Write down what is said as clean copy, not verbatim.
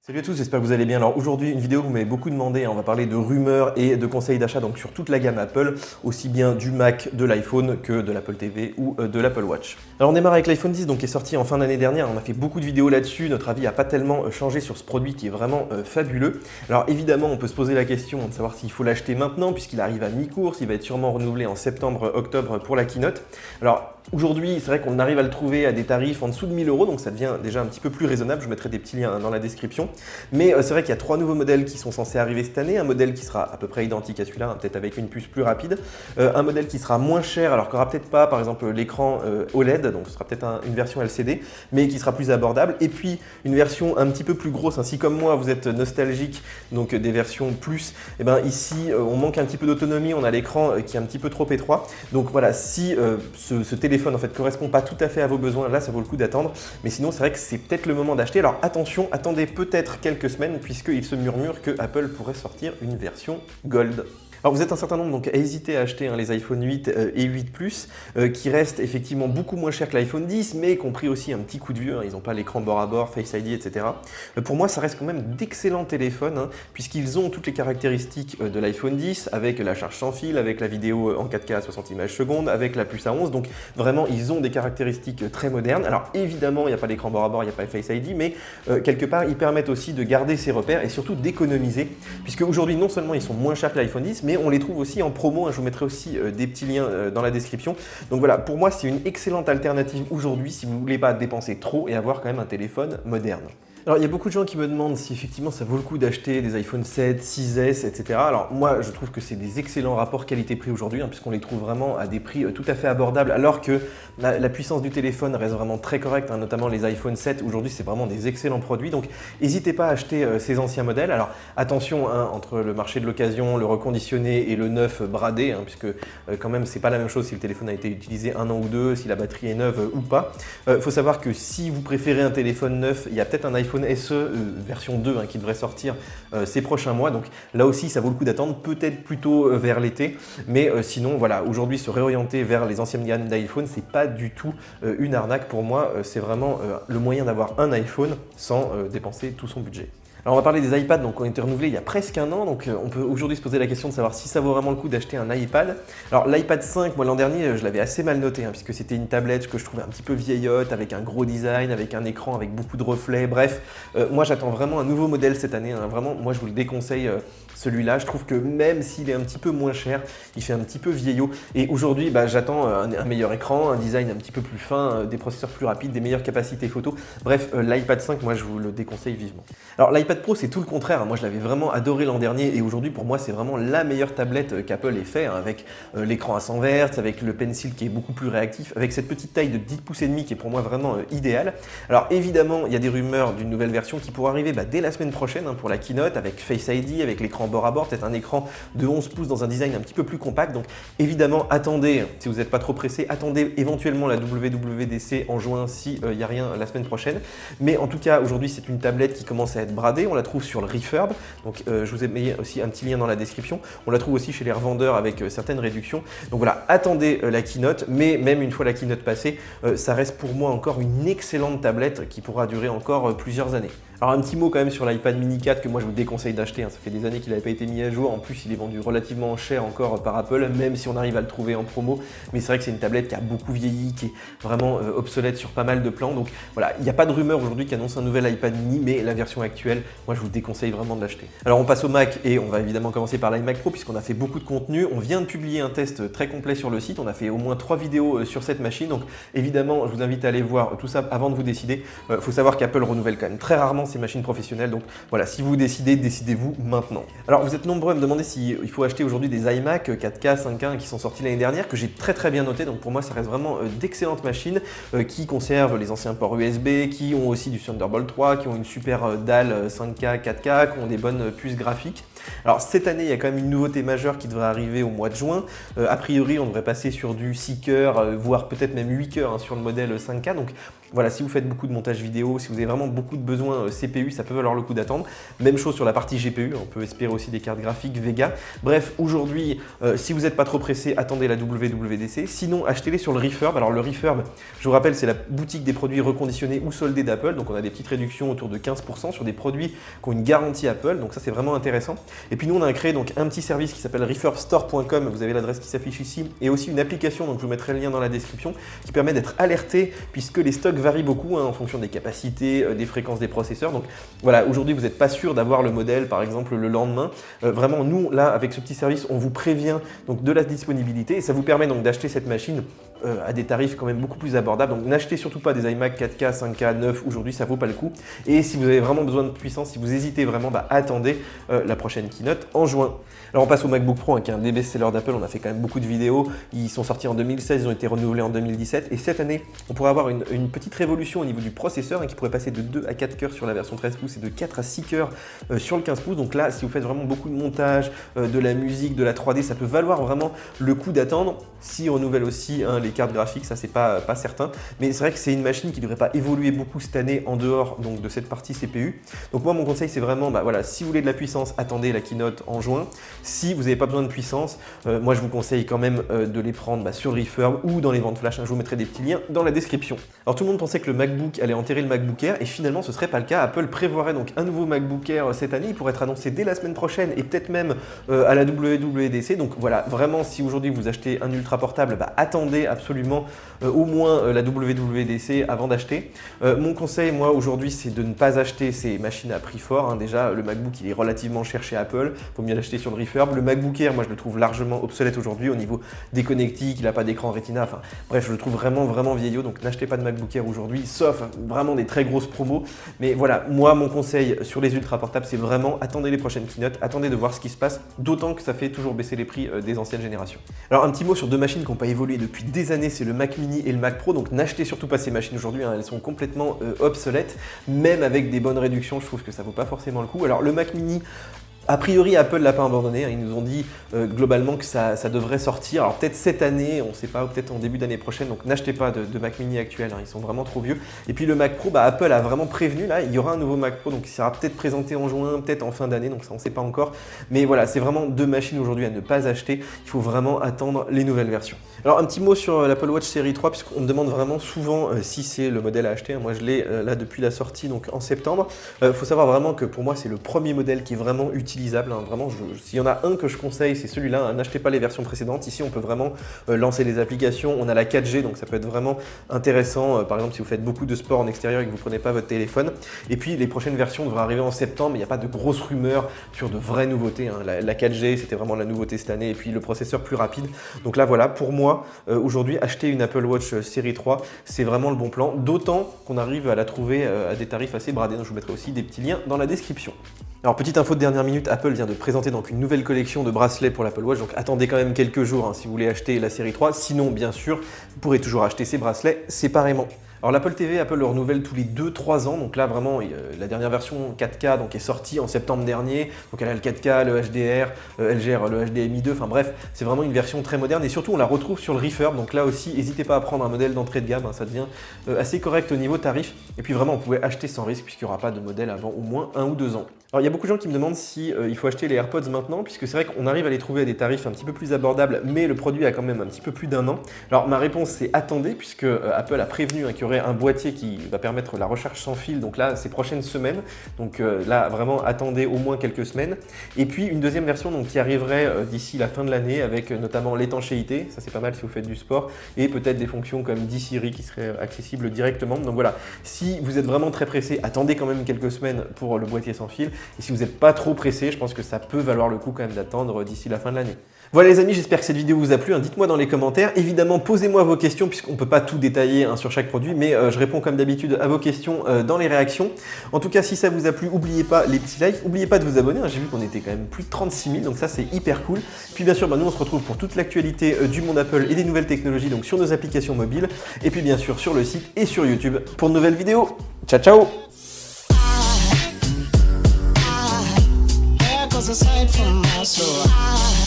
Salut à tous, j'espère que vous allez bien. Alors aujourd'hui, une vidéo que vous m'avez beaucoup demandé, on va parler de rumeurs et de conseils d'achat donc sur toute la gamme Apple, aussi bien du Mac, de l'iPhone que de l'Apple TV ou de l'Apple Watch. Alors on démarre avec l'iPhone 10 donc qui est sorti en fin d'année dernière, on a fait beaucoup de vidéos là-dessus, notre avis n'a pas tellement changé sur ce produit qui est vraiment fabuleux. Alors évidemment, on peut se poser la question de savoir s'il faut l'acheter maintenant puisqu'il arrive à mi-course, il va être sûrement renouvelé en septembre-octobre pour la keynote. Alors aujourd'hui, c'est vrai qu'on arrive à le trouver à des tarifs en dessous de 1000 €, donc ça devient déjà un petit peu plus raisonnable, je mettrai des petits liens dans la description. Mais c'est vrai qu'il y a 3 nouveaux modèles qui sont censés arriver cette année. Un modèle qui sera à peu près identique à celui-là, peut-être avec une puce plus rapide. Un modèle qui sera moins cher, alors qu'il n'y aura peut-être pas, par exemple, l'écran OLED, donc ce sera peut-être une version LCD, mais qui sera plus abordable. Et puis une version un petit peu plus grosse, hein. Si comme moi vous êtes nostalgique, donc des versions plus, et ben ici on manque un petit peu d'autonomie, on a l'écran qui est un petit peu trop étroit. Donc voilà, si ce téléphone en fait correspond pas tout à fait à vos besoins, là ça vaut le coup d'attendre. Mais sinon c'est vrai que c'est peut-être le moment d'acheter. Alors attention, attendez peut-être quelques semaines puisqu'il se murmure que Apple pourrait sortir une version Gold. Alors vous êtes un certain nombre donc à hésiter à acheter les iPhone 8 et 8 Plus qui restent effectivement beaucoup moins chers que l'iPhone 10 mais qui ont pris aussi un petit coup de vieux, hein. Ils n'ont pas l'écran bord à bord, Face ID, etc. Pour moi ça reste quand même d'excellents téléphones, hein, puisqu'ils ont toutes les caractéristiques de l'iPhone 10 avec la charge sans fil, avec la vidéo en 4K à 60 images secondes, avec la puce A11, donc vraiment ils ont des caractéristiques très modernes. Alors évidemment il n'y a pas l'écran bord à bord, il n'y a pas Face ID, mais quelque part ils permettent aussi de garder ses repères et surtout d'économiser, puisque aujourd'hui non seulement ils sont moins chers que l'iPhone 10, mais on les trouve aussi en promo, hein. Je vous mettrai aussi des petits liens dans la description. Donc voilà, pour moi c'est une excellente alternative aujourd'hui si vous ne voulez pas dépenser trop et avoir quand même un téléphone moderne. Alors il y a beaucoup de gens qui me demandent si effectivement ça vaut le coup d'acheter des iPhone 7, 6S, etc. Alors moi je trouve que c'est des excellents rapports qualité-prix aujourd'hui, hein, puisqu'on les trouve vraiment à des prix tout à fait abordables, alors que la puissance du téléphone reste vraiment très correcte, hein, notamment les iPhone 7. Aujourd'hui c'est vraiment des excellents produits, donc n'hésitez pas à acheter ces anciens modèles. Alors attention, hein, entre le marché de l'occasion, le reconditionné et le neuf bradé, hein, puisque quand même c'est pas la même chose si le téléphone a été utilisé un an ou deux, si la batterie est neuve ou pas. Faut savoir que si vous préférez un téléphone neuf, il y a peut-être un iPhone SE version 2 qui devrait sortir ces prochains mois, donc là aussi ça vaut le coup d'attendre, peut-être plutôt vers l'été, mais sinon voilà, aujourd'hui se réorienter vers les anciennes gammes d'iPhone, c'est pas du tout une arnaque pour moi, c'est vraiment le moyen d'avoir un iPhone sans dépenser tout son budget. Alors on va parler des iPads donc, qui ont été renouvelés il y a presque un an, donc on peut aujourd'hui se poser la question de savoir si ça vaut vraiment le coup d'acheter un iPad. Alors l'iPad 5, moi l'an dernier je l'avais assez mal noté, hein, puisque c'était une tablette que je trouvais un petit peu vieillotte, avec un gros design, avec un écran avec beaucoup de reflets, bref. Moi j'attends vraiment un nouveau modèle cette année, hein, vraiment moi je vous le déconseille celui-là. Je trouve que même s'il est un petit peu moins cher, il fait un petit peu vieillot, et aujourd'hui j'attends un meilleur écran, un design un petit peu plus fin, des processeurs plus rapides, des meilleures capacités photo. Bref, l'iPad 5 moi je vous le déconseille vivement. Alors l'iPad Pro c'est tout le contraire, moi je l'avais vraiment adoré l'an dernier et aujourd'hui pour moi c'est vraiment la meilleure tablette qu'Apple ait fait, hein, avec l'écran à 100 Hz, avec le pencil qui est beaucoup plus réactif, avec cette petite taille de 10 pouces et demi qui est pour moi vraiment idéale. Alors évidemment il y a des rumeurs d'une nouvelle version qui pourrait arriver dès la semaine prochaine, hein, pour la keynote, avec Face ID, avec l'écran bord à bord, peut-être un écran de 11 pouces dans un design un petit peu plus compact. Donc évidemment attendez, si vous n'êtes pas trop pressé, attendez éventuellement la WWDC en juin si il n'y a rien la semaine prochaine. Mais en tout cas aujourd'hui c'est une tablette qui commence à être bradée, on la trouve sur le Refurb, donc je vous ai mis aussi un petit lien dans la description. On la trouve aussi chez les revendeurs avec certaines réductions. Donc voilà, attendez la keynote, mais même une fois la keynote passée, ça reste pour moi encore une excellente tablette qui pourra durer encore plusieurs années. Alors un petit mot quand même sur l'iPad mini 4 que moi je vous déconseille d'acheter, hein. Ça fait des années qu'il n'avait pas été mis à jour, en plus il est vendu relativement cher encore par Apple, même si on arrive à le trouver en promo, mais c'est vrai que c'est une tablette qui a beaucoup vieilli, qui est vraiment obsolète sur pas mal de plans, donc voilà, il n'y a pas de rumeur aujourd'hui qui annonce un nouvel iPad mini, mais la version actuelle, moi je vous déconseille vraiment de l'acheter. Alors on passe au Mac et on va évidemment commencer par l'iMac Pro puisqu'on a fait beaucoup de contenu, on vient de publier un test très complet sur le site, on a fait au moins 3 vidéos sur cette machine, donc évidemment je vous invite à aller voir tout ça avant de vous décider. Faut savoir qu'Apple renouvelle quand même très rarement ses machines professionnelles, donc voilà, si vous décidez, décidez-vous maintenant. Alors vous êtes nombreux à me demander s'il faut acheter aujourd'hui des iMac 4K, 5K qui sont sortis l'année dernière, que j'ai très bien noté, donc pour moi ça reste vraiment d'excellentes machines qui conservent les anciens ports USB, qui ont aussi du Thunderbolt 3, qui ont une super dalle 5K, 4K, qui ont des bonnes puces graphiques. Alors cette année il y a quand même une nouveauté majeure qui devrait arriver au mois de juin, a priori on devrait passer sur du 6 cœurs, voire peut-être même 8 cœurs, hein, sur le modèle 5K, donc voilà, si vous faites beaucoup de montage vidéo, si vous avez vraiment beaucoup de besoins CPU, ça peut valoir le coup d'attendre. Même chose sur la partie GPU, on peut espérer aussi des cartes graphiques Vega. Bref, aujourd'hui, si vous n'êtes pas trop pressé, attendez la WWDC. Sinon, achetez-les sur le Refurb. Alors le Refurb, je vous rappelle, c'est la boutique des produits reconditionnés ou soldés d'Apple. Donc on a des petites réductions autour de 15% sur des produits qui ont une garantie Apple. Donc ça, c'est vraiment intéressant. Et puis nous, on a créé donc un petit service qui s'appelle refurbstore.com. Vous avez l'adresse qui s'affiche ici. Et aussi une application, donc je vous mettrai le lien dans la description, qui permet d'être alerté puisque les stocks varient beaucoup en fonction des capacités, des fréquences des processeurs. Donc voilà, aujourd'hui, vous n'êtes pas sûr d'avoir le modèle, par exemple, le lendemain. Vraiment, nous, là, avec ce petit service, on vous prévient donc de la disponibilité et ça vous permet donc d'acheter cette machine à des tarifs quand même beaucoup plus abordables. Donc n'achetez surtout pas des iMac 4K, 5K, 9 aujourd'hui, ça vaut pas le coup. Et si vous avez vraiment besoin de puissance, si vous hésitez vraiment, attendez la prochaine keynote en juin. Alors on passe au MacBook Pro, qui est un des best-sellers d'Apple. On a fait quand même beaucoup de vidéos. Ils sont sortis en 2016, ils ont été renouvelés en 2017. Et cette année, on pourrait avoir une petite révolution au niveau du processeur qui pourrait passer de 2 à 4 cœurs sur la version 13 pouces et de 4 à 6 cœurs sur le 15 pouces. Donc là, si vous faites vraiment beaucoup de montage, de la musique, de la 3D, ça peut valoir vraiment le coup d'attendre. Si on renouvelle aussi les cartes graphiques, ça c'est pas certain. Mais c'est vrai que c'est une machine qui ne devrait pas évoluer beaucoup cette année en dehors donc, de cette partie CPU. Donc moi, mon conseil, c'est vraiment, voilà, si vous voulez de la puissance, attendez la keynote en juin. Si vous n'avez pas besoin de puissance, moi je vous conseille quand même de les prendre sur Refurb ou dans les ventes flash. Je vous mettrai des petits liens dans la description. Alors tout le monde pensait que le MacBook allait enterrer le MacBook Air et finalement ce ne serait pas le cas. Apple prévoirait donc un nouveau MacBook Air cette année. Il pourrait être annoncé dès la semaine prochaine et peut-être même à la WWDC. Donc voilà, vraiment si aujourd'hui vous achetez un ultra portable, attendez absolument au moins la WWDC avant d'acheter. Mon conseil, moi aujourd'hui, c'est de ne pas acheter ces machines à prix fort. Déjà, le MacBook il est relativement cher chez Apple. Il vaut mieux l'acheter sur le Refurb. Le MacBook Air, moi je le trouve largement obsolète aujourd'hui au niveau des connectiques, il n'a pas d'écran Retina, enfin bref, je le trouve vraiment vieillot, donc n'achetez pas de MacBook Air aujourd'hui, sauf vraiment des très grosses promos. Mais voilà, moi mon conseil sur les ultra portables, c'est vraiment attendez les prochaines keynotes, attendez de voir ce qui se passe, d'autant que ça fait toujours baisser les prix des anciennes générations. Alors un petit mot sur deux machines qui n'ont pas évolué depuis des années, c'est le Mac Mini et le Mac Pro, donc n'achetez surtout pas ces machines aujourd'hui, elles sont complètement obsolètes, même avec des bonnes réductions, je trouve que ça vaut pas forcément le coup. Alors le Mac Mini, a priori, Apple ne l'a pas abandonné. Ils nous ont dit globalement que ça devrait sortir. Alors peut-être cette année, on ne sait pas, ou peut-être en début d'année prochaine. Donc n'achetez pas de Mac Mini actuel, ils sont vraiment trop vieux. Et puis le Mac Pro, Apple a vraiment prévenu, là, il y aura un nouveau Mac Pro, donc il sera peut-être présenté en juin, peut-être en fin d'année, donc ça on ne sait pas encore. Mais voilà, c'est vraiment deux machines aujourd'hui à ne pas acheter. Il faut vraiment attendre les nouvelles versions. Alors un petit mot sur l'Apple Watch série 3, puisqu'on me demande vraiment souvent si c'est le modèle à acheter. Moi je l'ai là depuis la sortie, donc en septembre. Il faut savoir vraiment que pour moi c'est le premier modèle qui est vraiment utilisable. Vraiment, s'il y en a un que je conseille, c'est celui-là. N'achetez pas les versions précédentes. Ici, on peut vraiment lancer les applications. On a la 4G, donc ça peut être vraiment intéressant. Par exemple, si vous faites beaucoup de sport en extérieur et que vous ne prenez pas votre téléphone. Et puis, les prochaines versions devraient arriver en septembre. Il n'y a pas de grosses rumeurs sur de vraies nouveautés. La 4G, c'était vraiment la nouveauté cette année. Et puis, le processeur plus rapide. Donc là, voilà, pour moi, aujourd'hui, acheter une Apple Watch série 3, c'est vraiment le bon plan. D'autant qu'on arrive à la trouver à des tarifs assez bradés. Donc, je vous mettrai aussi des petits liens dans la description. Alors petite info de dernière minute, Apple vient de présenter donc une nouvelle collection de bracelets pour l'Apple Watch, donc attendez quand même quelques jours si vous voulez acheter la série 3, sinon bien sûr, vous pourrez toujours acheter ces bracelets séparément. Alors l'Apple TV, Apple le renouvelle tous les 2-3 ans, donc là vraiment la dernière version 4K donc, est sortie en septembre dernier, donc elle a le 4K, le HDR, elle gère le HDMI 2, enfin bref, c'est vraiment une version très moderne et surtout on la retrouve sur le Refurb, donc là aussi n'hésitez pas à prendre un modèle d'entrée de gamme, ça devient assez correct au niveau tarif, et puis vraiment on pouvait acheter sans risque puisqu'il n'y aura pas de modèle avant au moins 1 ou 2 ans. Alors il y a beaucoup de gens qui me demandent si il faut acheter les AirPods maintenant, puisque c'est vrai qu'on arrive à les trouver à des tarifs un petit peu plus abordables, mais le produit a quand même un petit peu plus d'1 an. Alors ma réponse c'est attendez, puisque Apple a prévenu qu'il y aurait un boîtier qui va permettre la recharge sans fil, donc là ces prochaines semaines, donc là vraiment attendez au moins quelques semaines. Et puis une deuxième version donc, qui arriverait d'ici la fin de l'année avec notamment l'étanchéité, ça c'est pas mal si vous faites du sport, et peut-être des fonctions comme Siri qui seraient accessibles directement. Donc voilà, si vous êtes vraiment très pressé, attendez quand même quelques semaines pour le boîtier sans fil. Et si vous n'êtes pas trop pressé, je pense que ça peut valoir le coup quand même d'attendre d'ici la fin de l'année. Voilà les amis, j'espère que cette vidéo vous a plu. Dites-moi dans les commentaires. Évidemment, posez-moi vos questions puisqu'on ne peut pas tout détailler sur chaque produit, mais je réponds comme d'habitude à vos questions dans les réactions. En tout cas, si ça vous a plu, n'oubliez pas les petits likes, n'oubliez pas de vous abonner. J'ai vu qu'on était quand même plus de 36 000, donc ça c'est hyper cool. Puis bien sûr, nous on se retrouve pour toute l'actualité du monde Apple et des nouvelles technologies, donc sur nos applications mobiles, et puis bien sûr sur le site et sur YouTube pour de nouvelles vidéos. Ciao ciao! Aside from my soul.